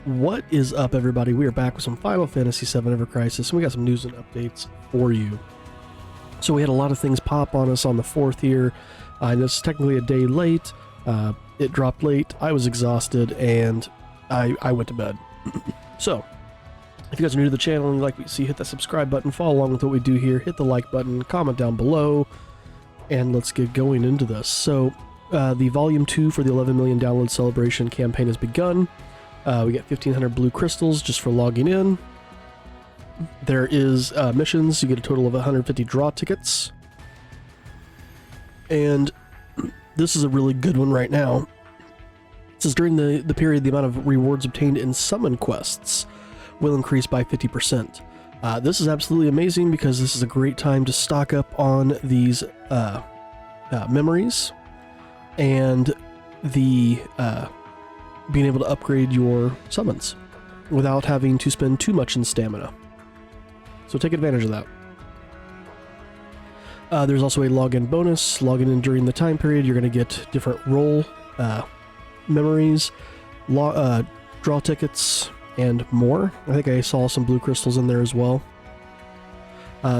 What is up, everybody? We are back with some Final Fantasy VII Ever Crisis, and we got some news and updates for you. So we had a lot of things pop on us on the 4th here. This is technically a day late. It dropped late. I was exhausted, and I went to bed. So, if you guys are new to the channel and you like what you see, hit that subscribe button, follow along with what we do here, hit the like button, comment down below, and let's get going into this. So, the Volume 2 for the 11 million download celebration campaign has begun. We get 1,500 blue crystals just for logging in. There is missions. You get a total of 150 draw tickets. And this is a really good one right now. It says during the period, the amount of rewards obtained in summon quests will increase by 50%. This is absolutely amazing because this is a great time to stock up on these memories and the being able to upgrade your summons without having to spend too much in stamina. So take advantage of that. There's also a login bonus. Logging in during the time period, you're going to get different role memories, draw tickets, and more. I think I saw some blue crystals in there as well.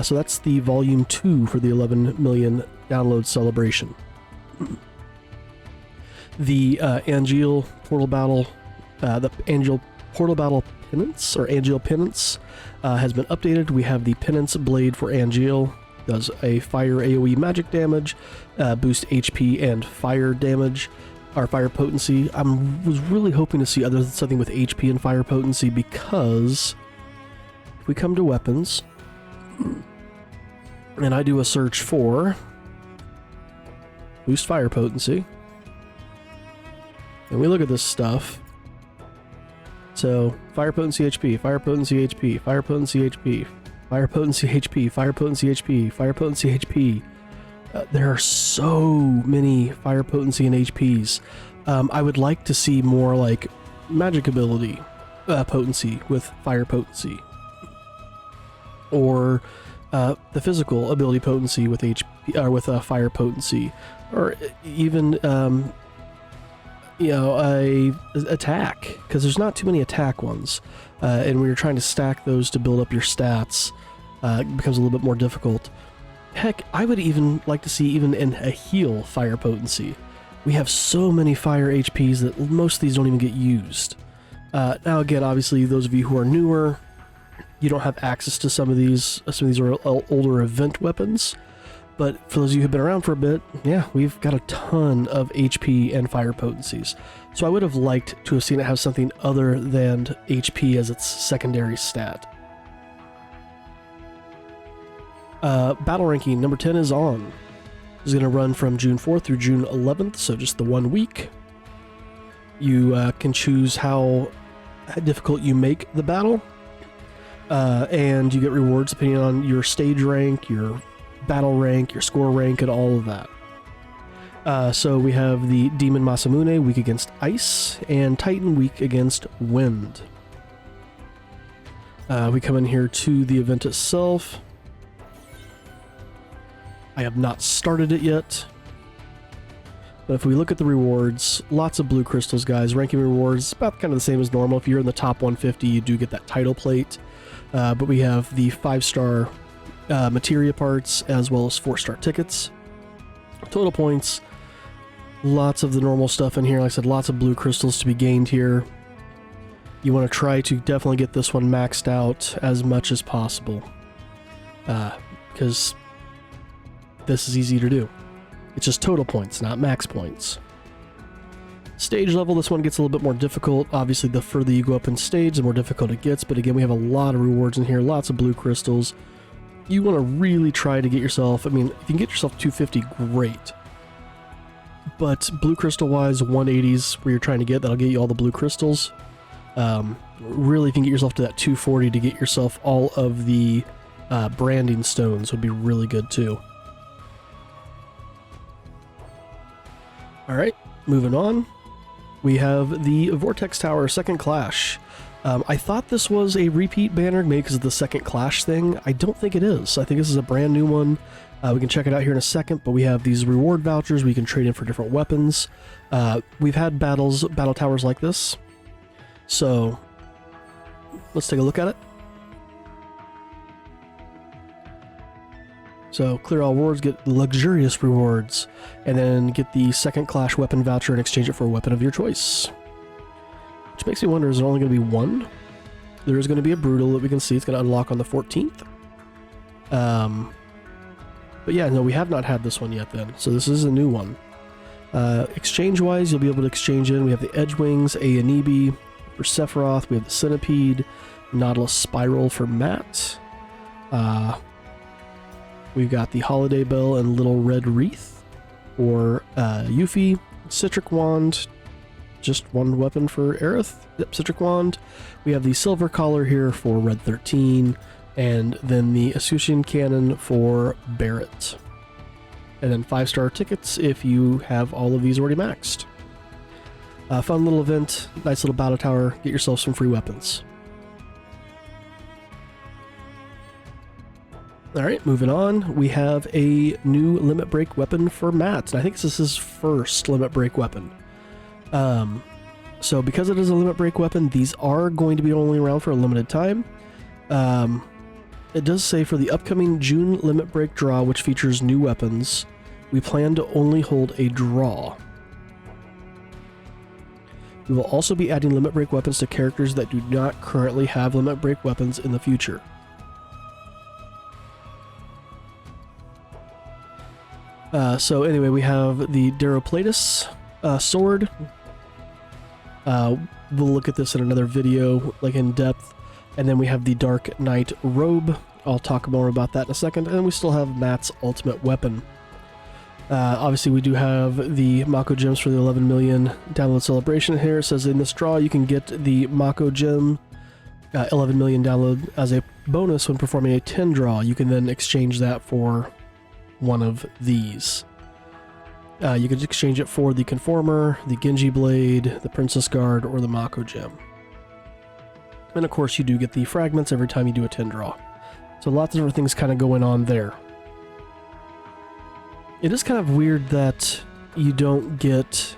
So that's the Volume 2 for the 11 million download celebration. The Angeal Portal Battle, Penance, or Angeal Penance, has been updated. We have the Penance Blade for Angeal. Does a fire AoE magic damage, boost HP and fire damage, or fire potency. I was really hoping to see something with HP and fire potency, because if we come to weapons, and I do a search for boost fire potency, and we look at this stuff. So, fire potency HP, fire potency HP, fire potency HP, fire potency HP, fire potency HP, fire potency HP. There are so many fire potency and HPs. I would like to see more like magic ability potency with fire potency, or the physical ability potency with HP or with fire potency, or even you know, a attack, because there's not too many attack ones, and when you're trying to stack those to build up your stats, it becomes a little bit more difficult. Heck, I would even like to see even in a heal fire potency. We have so many fire HPs that most of these don't even get used. Now again, obviously those of you who are newer, you don't have access to some of these. Some of these are older event weapons. But for those of you who've been around for a bit, yeah, we've got a ton of HP and fire potencies. So I would have liked to have seen it have something other than HP as its secondary stat. Battle ranking number 10 is on. It's going to run from June 4th through June 11th, so just the 1 week. You can choose how difficult you make the battle, and you get rewards depending on your stage rank, your battle rank, your score rank, and all of that. So we have the Demon Masamune weak against ice, and Titan weak against wind. We come in here to the event itself. I have not started it yet, but if we look at the rewards, lots of blue crystals, guys. Ranking rewards about kind of the same as normal. If you're in the top 150, you do get that title plate, but we have the 5-star materia parts, as well as 4-star tickets. Total points, lots of the normal stuff in here. Like I said, lots of blue crystals to be gained here. You want to try to definitely get this one maxed out as much as possible, because this is easy to do. It's just total points, not max points. Stage level, this one gets a little bit more difficult. Obviously, the further you go up in stage, the more difficult it gets, but again, we have a lot of rewards in here, lots of blue crystals. You want to really try to get yourself, I mean, if you can get yourself 250, great. But blue crystal wise, 180s where you're trying to get, that'll get you all the blue crystals. Really, if you can get yourself to that 240 to get yourself all of the branding stones would be really good too. Alright, moving on. We have the Vortex Tower Second Clash. I thought this was a repeat banner, maybe because of the second Clash thing. I don't think it is. I think this is a brand new one. We can check it out here in a second, but we have these reward vouchers we can trade in for different weapons. We've had battle towers like this. So let's take a look at it. So clear all rewards, get luxurious rewards, and then get the second clash weapon voucher and exchange it for a weapon of your choice. Which makes me wonder, is there only going to be one? There is going to be a brutal that we can see. It's going to unlock on the 14th. But yeah, no, we have not had this one yet then. So this is a new one. Exchange-wise, you'll be able to exchange in. We have the Edgewings, a Anibi for Sephiroth. We have the Centipede, Nautilus Spiral for Matt. We've got the Holiday Bell and Little Red Wreath for Yuffie. Citric Wand, just one weapon for Aerith. Yep, Citric Wand. We have the Silver Collar here for Red 13, and then the Asuncion Cannon for Barrett. And then 5-star tickets if you have all of these already maxed. Fun little event, nice little battle tower, get yourself some free weapons. Alright, moving on, we have a new limit break weapon for Matt. And I think this is his first limit break weapon. So because it is a limit break weapon, these are going to be only around for a limited time. It does say for the upcoming June limit break draw, which features new weapons, we plan to only hold a draw. We will also be adding limit break weapons to characters that do not currently have limit break weapons in the future. So anyway, we have the Daroplatus sword. We'll look at this in another video, like in depth. And then we have the Dark Knight robe. I'll talk more about that in a second. And we still have Matt's ultimate weapon. Obviously, we do have the Mako gems for the 11 million download celebration here. It says in this draw, you can get the Mako gem 11 million download as a bonus when performing a 10 draw. You can then exchange that for one of these. You can exchange it for the Conformer, the Genji Blade, the Princess Guard, or the Mako Gem. And of course you do get the fragments every time you do a 10 draw. So lots of different things kind of going on there. It is kind of weird that you don't get...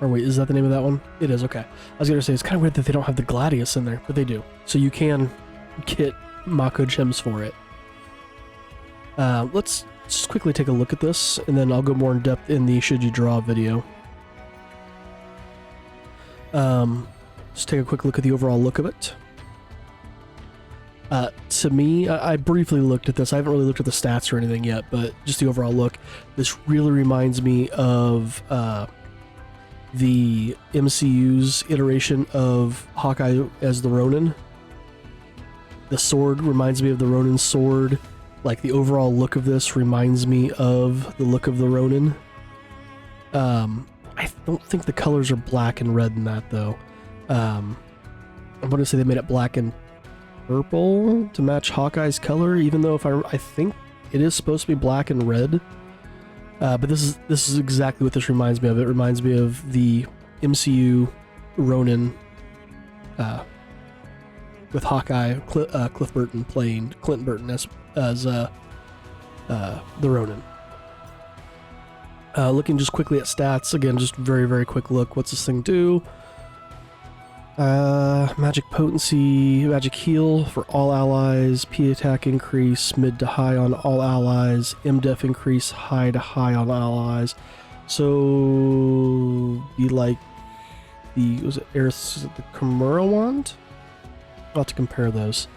Or wait, is that the name of that one? It is, okay. I was going to say, it's kind of weird that they don't have the Gladius in there, but they do. So you can get Mako Gems for it. Let's just quickly take a look at this, and then I'll go more in depth in the Should You Draw video. Just take a quick look at the overall look of it. To me, I briefly looked at this. I haven't really looked at the stats or anything yet, but just the overall look. This really reminds me of the MCU's iteration of Hawkeye as the Ronin. The sword reminds me of the Ronin sword. Like, the overall look of this reminds me of the look of the Ronin. I don't think the colors are black and red in that, though. I'm going to say they made it black and purple to match Hawkeye's color, even though I think it is supposed to be black and red. But this is exactly what this reminds me of. It reminds me of the MCU Ronin with Hawkeye, Cliff Burton playing Clint Burton as the Ronin. Looking just quickly at stats, again, just very, very quick look. What's this thing do? Magic potency, magic heal for all allies, P attack increase, mid to high on all allies, MDef increase, high to high on allies. So, be like was it Aerith's, the Kimura wand? I'll have to compare those.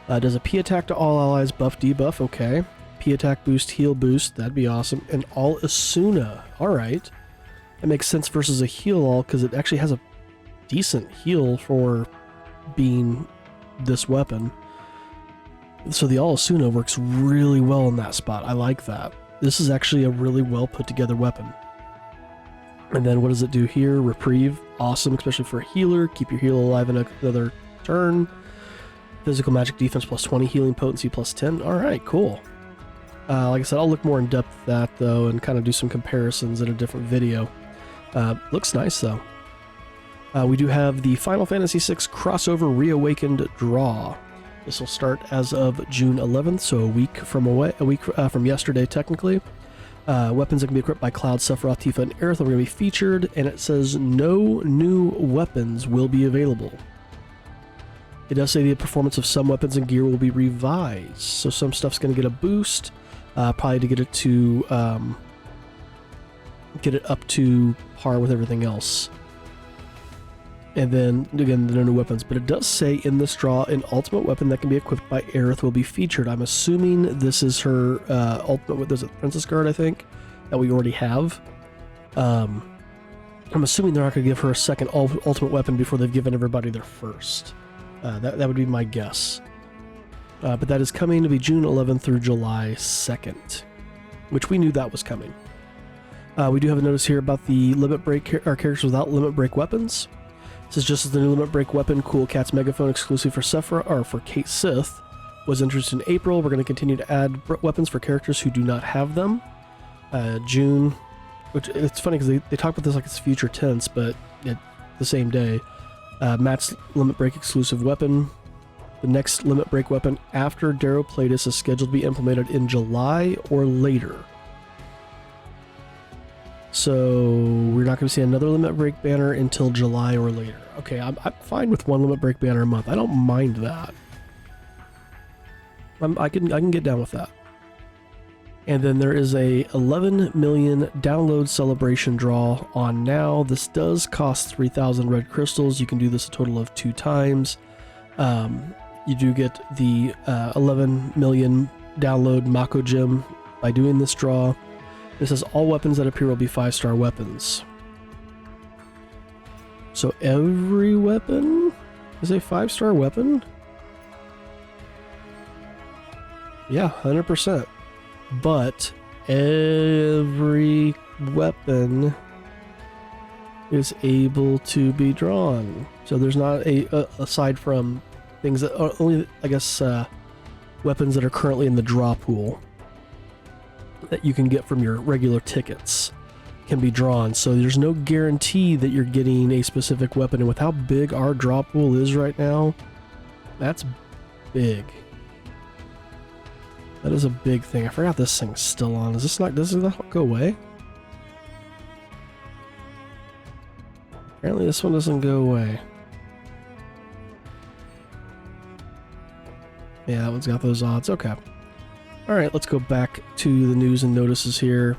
Does a P attack to all allies, buff, debuff, okay. P attack boost, heal boost, that'd be awesome. And all Asuna, alright. It makes sense versus a heal all, because it actually has a decent heal for being this weapon. So the all Asuna works really well in that spot. I like that. This is actually a really well put together weapon. And then what does it do here? Reprieve, awesome, especially for a healer. Keep your heal alive in another turn. Physical magic defense plus 20, healing potency plus 10. Alright, cool. Like I said, I'll look more in depth at that though and kind of do some comparisons in a different video. Looks nice though. We do have the Final Fantasy VI Crossover Reawakened Draw. This will start as of June 11th, so a week from yesterday technically. Weapons that can be equipped by Cloud, Sephiroth, Tifa, and Aerith are going to be featured, and it says no new weapons will be available. It does say the performance of some weapons and gear will be revised, so some stuff's going to get a boost, probably to get it to get it up to par with everything else. And then again, no new weapons, but it does say in this draw an ultimate weapon that can be equipped by Aerith will be featured. I'm assuming this is her ultimate. There's a Princess Guard, I think, that we already have. I'm assuming they're not going to give her a second ultimate weapon before they've given everybody their first. That would be my guess. But that is coming to be June 11th through July 2nd, which we knew that was coming. We do have a notice here about the limit break characters without limit break weapons. This is just as the new limit break weapon, Cool Cat's Megaphone, exclusive for Sephiroth, or for Kate Sith, was introduced in April. We're going to continue to add weapons for characters who do not have them. June, which it's funny because they talk about this like it's future tense, but the same day. Matt's limit break exclusive weapon. The next limit break weapon after Darrow Platus is scheduled to be implemented in July or later. So we're not going to see another limit break banner until July or later. Okay, I'm fine with one limit break banner a month. I don't mind that. I can get down with that. And then there is a 11 million download celebration draw on now. This does cost 3,000 red crystals. You can do this a total of 2 times. You do get the 11 million download Mako Gem by doing this draw. It says all weapons that appear will be 5-star weapons. So every weapon is a 5-star weapon? Yeah, 100%. But every weapon is able to be drawn. So there's not aside from things that are only, I guess, weapons that are currently in the draw pool that you can get from your regular tickets can be drawn. So there's no guarantee that you're getting a specific weapon. And with how big our draw pool is right now, that's big. That is a big thing. I forgot this thing's still on. Does this not go away? Apparently this one doesn't go away. Yeah, that one's got those odds. Okay. Alright, let's go back to the news and notices here.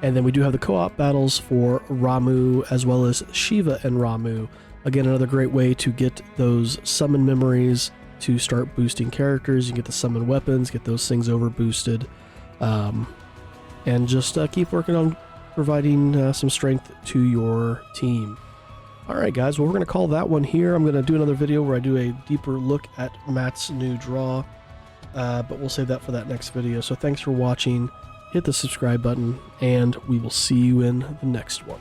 And then we do have the co-op battles for Ramu as well as Shiva and Ramu. Again, another great way to get those summon memories to start boosting characters. You get the summon weapons, get those things over boosted. And just keep working on providing some strength to your team. Alright guys, well we're going to call that one here. I'm going to do another video where I do a deeper look at Matt's new draw. But we'll save that for that next video. So thanks for watching, hit the subscribe button, and we will see you in the next one.